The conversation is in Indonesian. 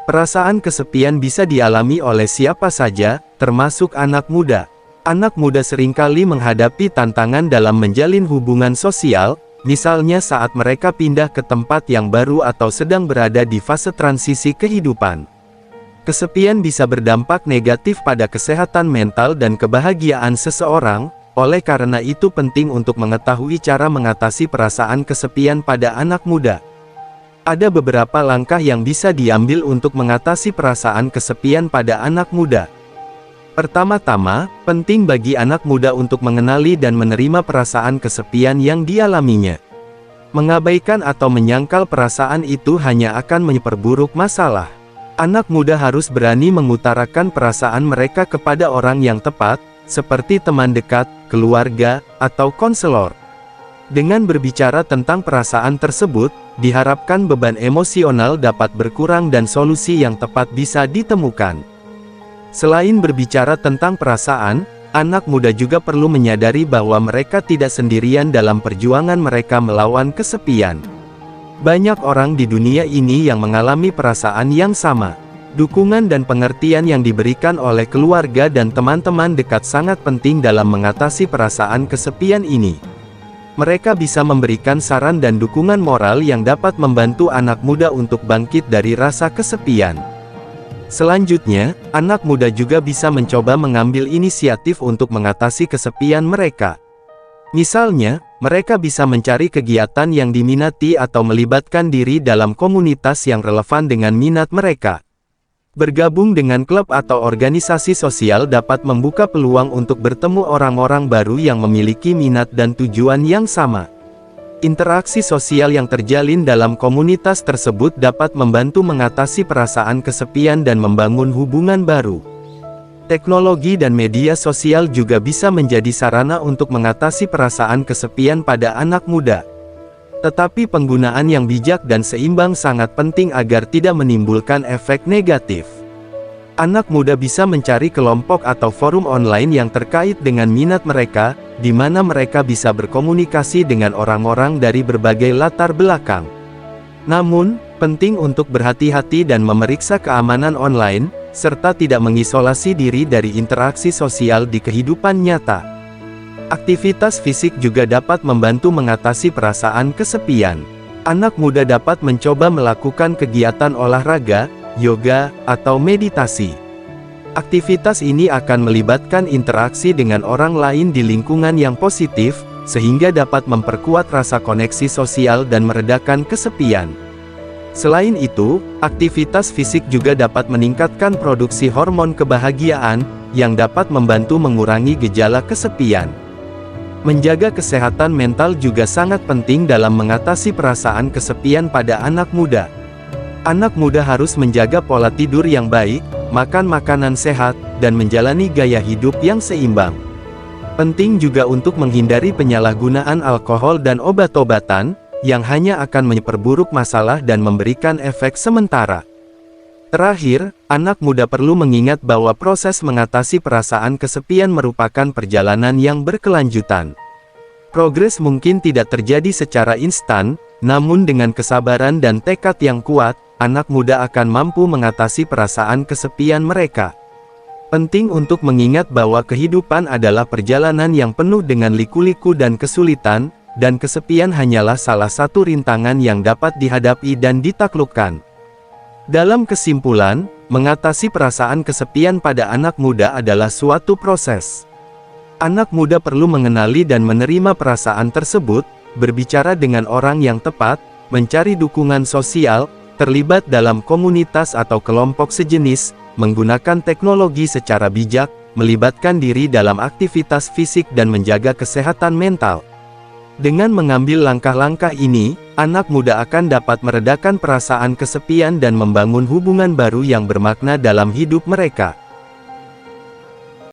Perasaan kesepian bisa dialami oleh siapa saja, termasuk anak muda. Anak muda seringkali menghadapi tantangan dalam menjalin hubungan sosial, misalnya saat mereka pindah ke tempat yang baru atau sedang berada di fase transisi kehidupan. Kesepian bisa berdampak negatif pada kesehatan mental dan kebahagiaan seseorang, oleh karena itu penting untuk mengetahui cara mengatasi perasaan kesepian pada anak muda. Ada beberapa langkah yang bisa diambil untuk mengatasi perasaan kesepian pada anak muda. Pertama-tama, penting bagi anak muda untuk mengenali dan menerima perasaan kesepian yang dialaminya. Mengabaikan atau menyangkal perasaan itu hanya akan memperburuk masalah. Anak muda harus berani mengutarakan perasaan mereka kepada orang yang tepat, seperti teman dekat, keluarga, atau konselor. Dengan berbicara tentang perasaan tersebut, diharapkan beban emosional dapat berkurang dan solusi yang tepat bisa ditemukan. Selain berbicara tentang perasaan, anak muda juga perlu menyadari bahwa mereka tidak sendirian dalam perjuangan mereka melawan kesepian. Banyak orang di dunia ini yang mengalami perasaan yang sama. Dukungan dan pengertian yang diberikan oleh keluarga dan teman-teman dekat sangat penting dalam mengatasi perasaan kesepian ini. Mereka bisa memberikan saran dan dukungan moral yang dapat membantu anak muda untuk bangkit dari rasa kesepian. Selanjutnya, anak muda juga bisa mencoba mengambil inisiatif untuk mengatasi kesepian mereka. Misalnya, mereka bisa mencari kegiatan yang diminati atau melibatkan diri dalam komunitas yang relevan dengan minat mereka. Bergabung dengan klub atau organisasi sosial dapat membuka peluang untuk bertemu orang-orang baru yang memiliki minat dan tujuan yang sama. Interaksi sosial yang terjalin dalam komunitas tersebut dapat membantu mengatasi perasaan kesepian dan membangun hubungan baru. Teknologi dan media sosial juga bisa menjadi sarana untuk mengatasi perasaan kesepian pada anak muda. Tetapi penggunaan yang bijak dan seimbang sangat penting agar tidak menimbulkan efek negatif. Anak muda bisa mencari kelompok atau forum online yang terkait dengan minat mereka, di mana mereka bisa berkomunikasi dengan orang-orang dari berbagai latar belakang. Namun, penting untuk berhati-hati dan memeriksa keamanan online, serta tidak mengisolasi diri dari interaksi sosial di kehidupan nyata. Aktivitas fisik juga dapat membantu mengatasi perasaan kesepian. Anak muda dapat mencoba melakukan kegiatan olahraga, yoga, atau meditasi. Aktivitas ini akan melibatkan interaksi dengan orang lain di lingkungan yang positif, sehingga dapat memperkuat rasa koneksi sosial dan meredakan kesepian. Selain itu, aktivitas fisik juga dapat meningkatkan produksi hormon kebahagiaan, yang dapat membantu mengurangi gejala kesepian. Menjaga kesehatan mental juga sangat penting dalam mengatasi perasaan kesepian pada anak muda. Anak muda harus menjaga pola tidur yang baik, makan makanan sehat, dan menjalani gaya hidup yang seimbang. Penting juga untuk menghindari penyalahgunaan alkohol dan obat-obatan, yang hanya akan memperburuk masalah dan memberikan efek sementara. Terakhir, anak muda perlu mengingat bahwa proses mengatasi perasaan kesepian merupakan perjalanan yang berkelanjutan. Progres mungkin tidak terjadi secara instan, namun dengan kesabaran dan tekad yang kuat, anak muda akan mampu mengatasi perasaan kesepian mereka. Penting untuk mengingat bahwa kehidupan adalah perjalanan yang penuh dengan liku-liku dan kesulitan, dan kesepian hanyalah salah satu rintangan yang dapat dihadapi dan ditaklukkan. Dalam kesimpulan, mengatasi perasaan kesepian pada anak muda adalah suatu proses. Anak muda perlu mengenali dan menerima perasaan tersebut, berbicara dengan orang yang tepat, mencari dukungan sosial, terlibat dalam komunitas atau kelompok sejenis, menggunakan teknologi secara bijak, melibatkan diri dalam aktivitas fisik dan menjaga kesehatan mental. Dengan mengambil langkah-langkah ini, anak muda akan dapat meredakan perasaan kesepian dan membangun hubungan baru yang bermakna dalam hidup mereka.